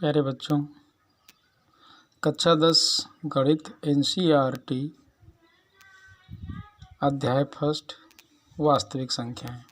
प्यारे बच्चों, कक्षा 10 गणित NCERT अध्याय फर्स्ट वास्तविक संख्याएं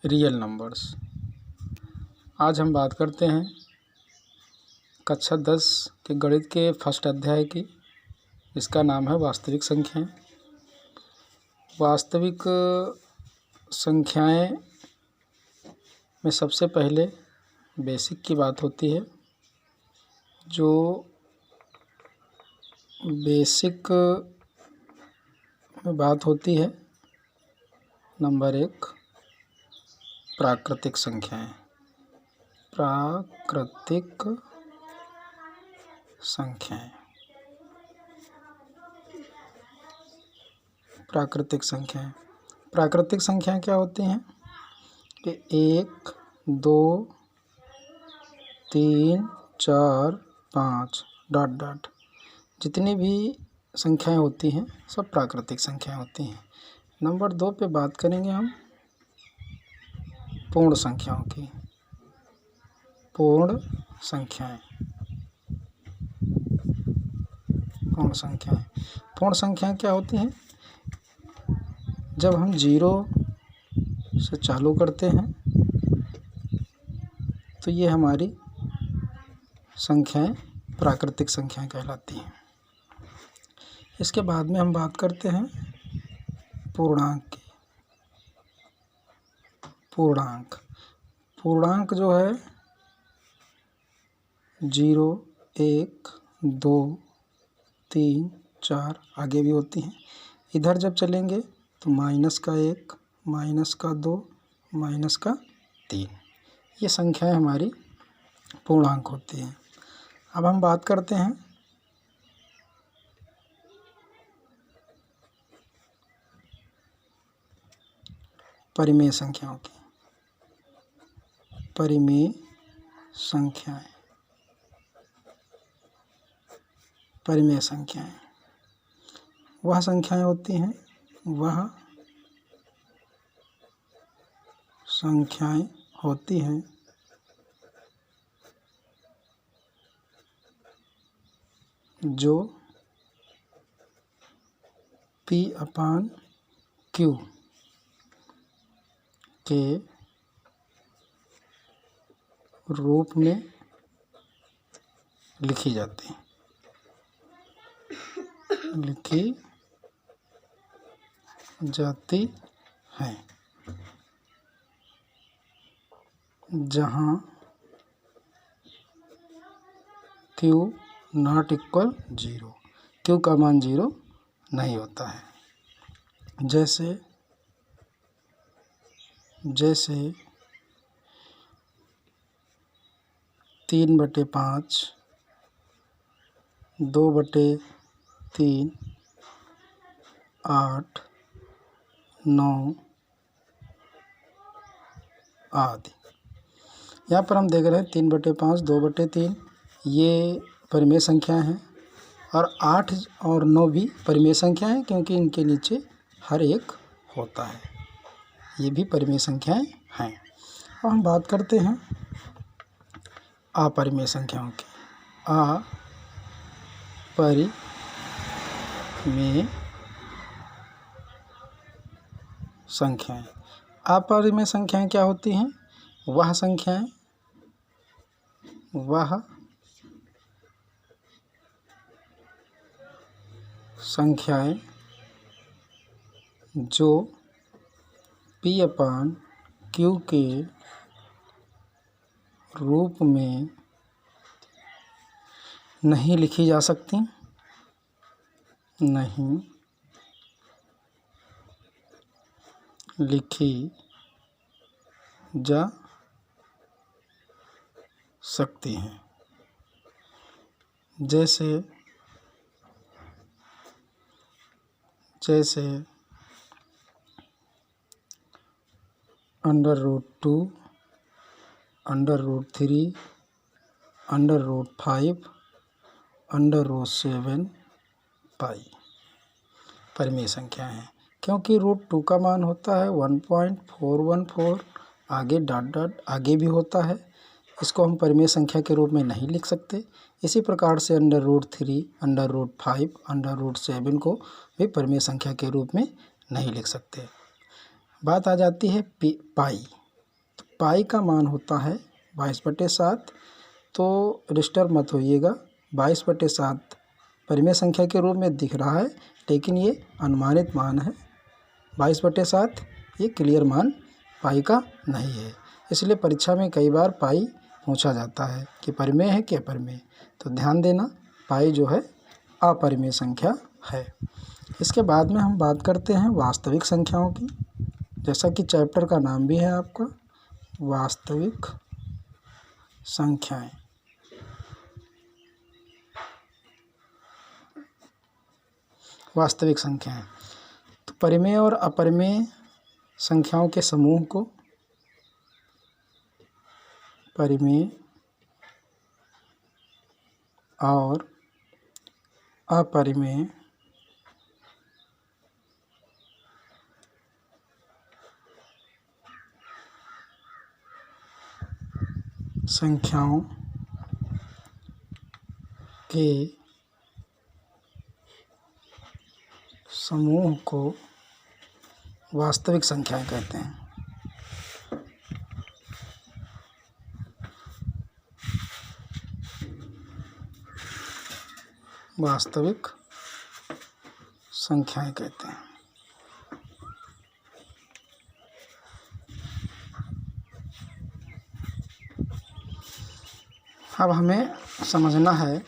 रियल नंबर्स। आज हम बात करते हैं कक्षा 10 के गणित के फर्स्ट अध्याय की। इसका नाम है वास्तविक संख्याएं। वास्तविक संख्याएं में सबसे पहले बेसिक की बात होती है। जो बेसिक में बात होती है, नंबर 1 प्राकृतिक संख्याएं। प्राकृतिक संख्याएं प्राकृतिक संख्याएं प्राकृतिक संख्याएं क्या होती हैं कि 1 2 3 4 5 डॉट डॉट जितनी भी संख्याएं होती हैं सब प्राकृतिक संख्याएं होती हैं। नंबर 2 पे बात करेंगे हम पूर्ण संख्याओं की। पूर्ण संख्याएं पूर्ण संख्याएं क्या होती हैं? जब हम 0 से चालू करते हैं तो ये हमारी संख्याएं प्राकृतिक संख्याएं कहलाती हैं। इसके बाद में हम बात करते हैं पूर्णांक की। पूर्णांक जो है 0 1 2 3 4 आगे भी होती हैं। इधर जब चलेंगे तो -1 -2 -3 ये संख्याएं हमारी पूर्णांक होती हैं। अब हम बात करते हैं परिमेय संख्याओं की। परिमेय संख्याएं वह संख्याएं होती हैं जो P/Q के रूप में लिखी जाती हैं, जहाँ Q नॉट इक्वल 0, Q का मान 0 नहीं होता है। जैसे 3/5 2/3 8 9 आदि। यहाँ पर हम देख रहे हैं 3/5 2/3 ये परिमेय संख्याएं हैं और 8 और 9 भी परिमेय संख्याएं हैं, क्योंकि इनके नीचे हर एक होता है। ये भी परिमेय संख्याएं हैं। अब हम बात करते हैं अपरिमेय संख्याओं की। अपरिमेय संख्याएं क्या होती हैं? वह संख्याएं जो P/Q के रूप में नहीं लिखी जा सकती। जैसे √2 √3 √5 √7 पाई परिमेय संख्याएं हैं, क्योंकि √2 का मान होता है 1.414, आगे डॉट डॉट आगे भी होता है। इसको हम परिमेय संख्या के रूप में नहीं लिख सकते। इसी प्रकार से √3, √5, √7 को भी परिमेय संख्या के रूप में नहीं लिख सकते। बात आ जाती है पाई। तो पाई का मान होता है 22/7। तो डिस्टर्ब मत होइएगा, 22/7 परिमेय संख्या के रूप में दिख रहा है, लेकिन ये अनुमानित मान है। 22/7 ये क्लियर मान पाई का नहीं है। इसलिए परीक्षा में कई बार पाई पूछा जाता है कि परिमेय है कि अपरिमेय। तो ध्यान देना, पाई जो है अपरिमेय संख्या है। इसके बाद में हम बात करते हैं वास्तविक संख्याओं की, जैसा कि चैप्टर का नाम भी है आपका वास्तविक संख्याएं। वास्तविक संख्याएं, तो परिमेय और अपरिमेय संख्याओं के समूह को परिमेय और अपरिमेय संख्याओं के समूह को वास्तविक संख्याएं कहते हैं। वास्तविक संख्याएं कहते हैं। अब हमें समझना है,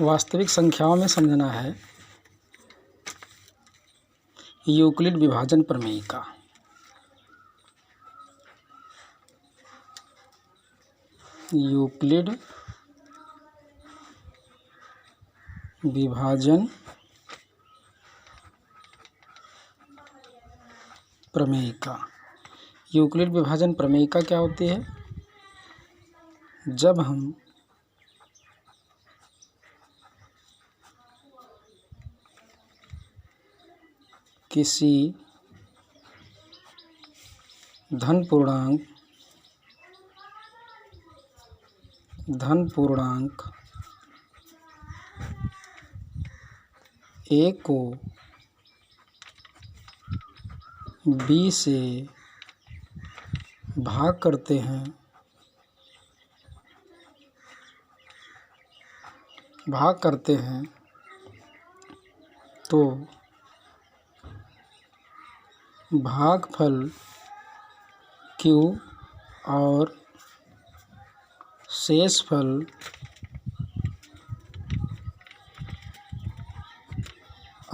वास्तविक संख्याओं में समझना है यूक्लिड विभाजन प्रमेय का। यूक्लिड विभाजन प्रमेय का। यूक्लिड विभाजन प्रमेय का क्या होती है? जब हम किसी धन पूर्णांक ए को बी से भाग करते हैं तो भागफल Q और शेषफल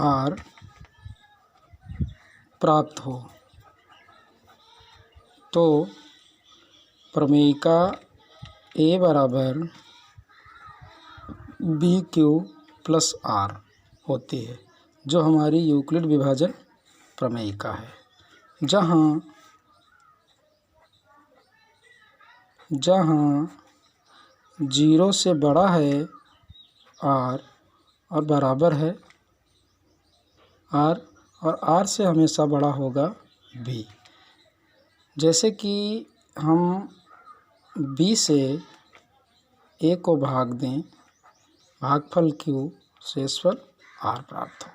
R प्राप्त हो, तो प्रमेयिका A बराबर BQ + R होती है, जो हमारी यूक्लिड विभाजन प्रमेयिका है। जहाँ 0 से बड़ा है R और बराबर है R, और R से हमेशा बड़ा होगा B। जैसे कि हम B से A को भाग दें, भागफल Q, शेषफल R प्राप्त हो।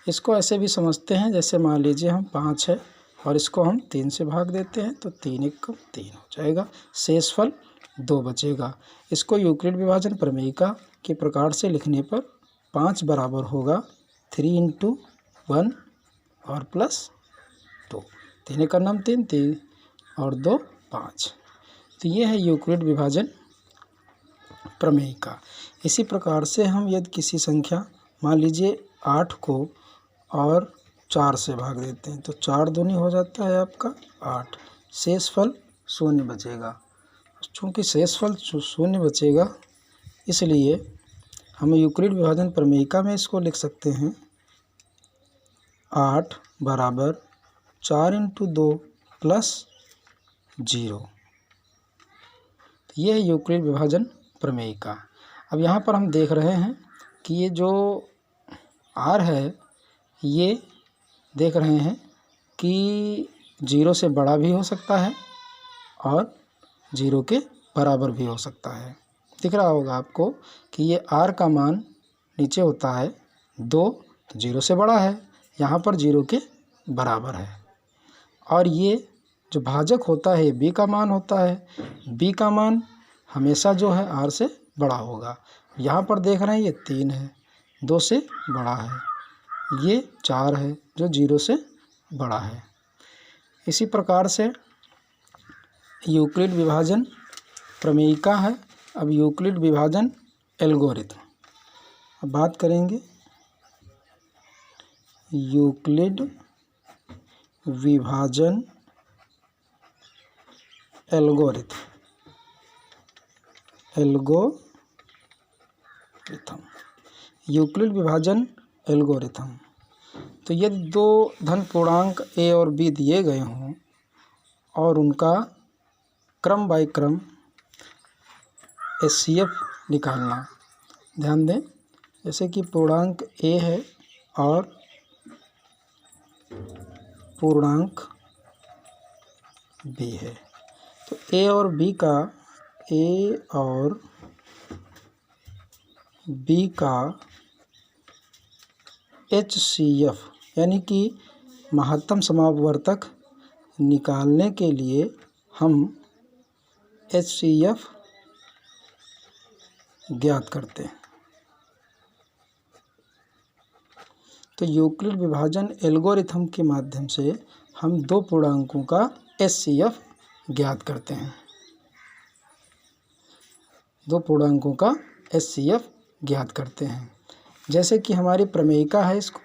इसको ऐसे भी समझते हैं, जैसे मान लीजिए हम 5 है और इसको हम 3 से भाग देते हैं, तो 3 × 3 हो जाएगा, शेषफल 2 बचेगा। इसको यूक्लिड विभाजन प्रमेयिका के प्रकार से लिखने पर 5 बराबर होगा 3 × 1 और +2, 3 का नाम 3 और 2 5। तो ये है यूक्लिड विभाजन प्रमेयिका। इसी प्रकार से हम यदि किसी संख्या, मान लीजिए 8 को और 4 से भाग देते हैं, तो 4 दूनी हो जाता है आपका 8, शेषफल 0 बचेगा। चूँकि शेषफल 0 बचेगा, इसलिए हम यूक्लिड विभाजन प्रमेयिका में इसको लिख सकते हैं 8 बराबर 4 × 2 + 0। ये है यूक्लिड विभाजन प्रमेयिका। अब यहाँ पर हम देख रहे हैं कि ये जो R है, ये देख रहे हैं कि 0 से बड़ा भी हो सकता है और 0 के बराबर भी हो सकता है। दिख रहा होगा आपको कि ये r का मान नीचे होता है 2, तो 0 से बड़ा है, यहाँ पर 0 के बराबर है। और ये जो भाजक होता है b का मान होता है, b का मान हमेशा जो है r से बड़ा होगा। यहाँ पर देख रहे हैं ये 3 है, 2 से बड़ा है, ये 4 है जो 0 से बड़ा है। इसी प्रकार से यूक्लिड विभाजन प्रमेयिका है। अब यूक्लिड विभाजन एल्गोरिथम, अब बात करेंगे यूक्लिड विभाजन एल्गोरिथम। यूक्लिड विभाजन एल्गोरिथम। तो यदि दो धन पूर्णांक a और b दिए गए हों और उनका क्रम बाय क्रम HCF निकालना। ध्यान दें, जैसे कि पूर्णांक a है और पूर्णांक b है, तो a और b का HCF यानी कि महत्तम समापवर्तक निकालने के लिए हम HCF ज्ञात करते हैं। तो यूक्लिड विभाजन एल्गोरिथम के माध्यम से हम दो पूर्णांकों का HCF ज्ञात करते हैं। दो पूर्णांकों का HCF ज्ञात करते हैं। जैसे कि हमारी प्रमेयिका है इसको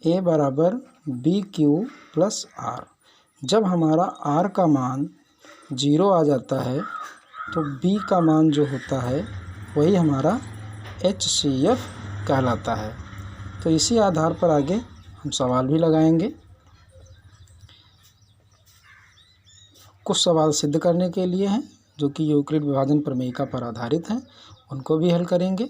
a बराबर BQ प्लस R। जब हमारा R का मान 0 आ जाता है तो B का मान जो होता है वही हमारा HCF कहलाता है। तो इसी आधार पर आगे हम सवाल भी लगाएंगे। कुछ सवाल सिद्ध करने के लिए हैं जो कि यूक्लिड विभाजन प्रमेयिका पर आधारित हैं, उनको भी हल करेंगे।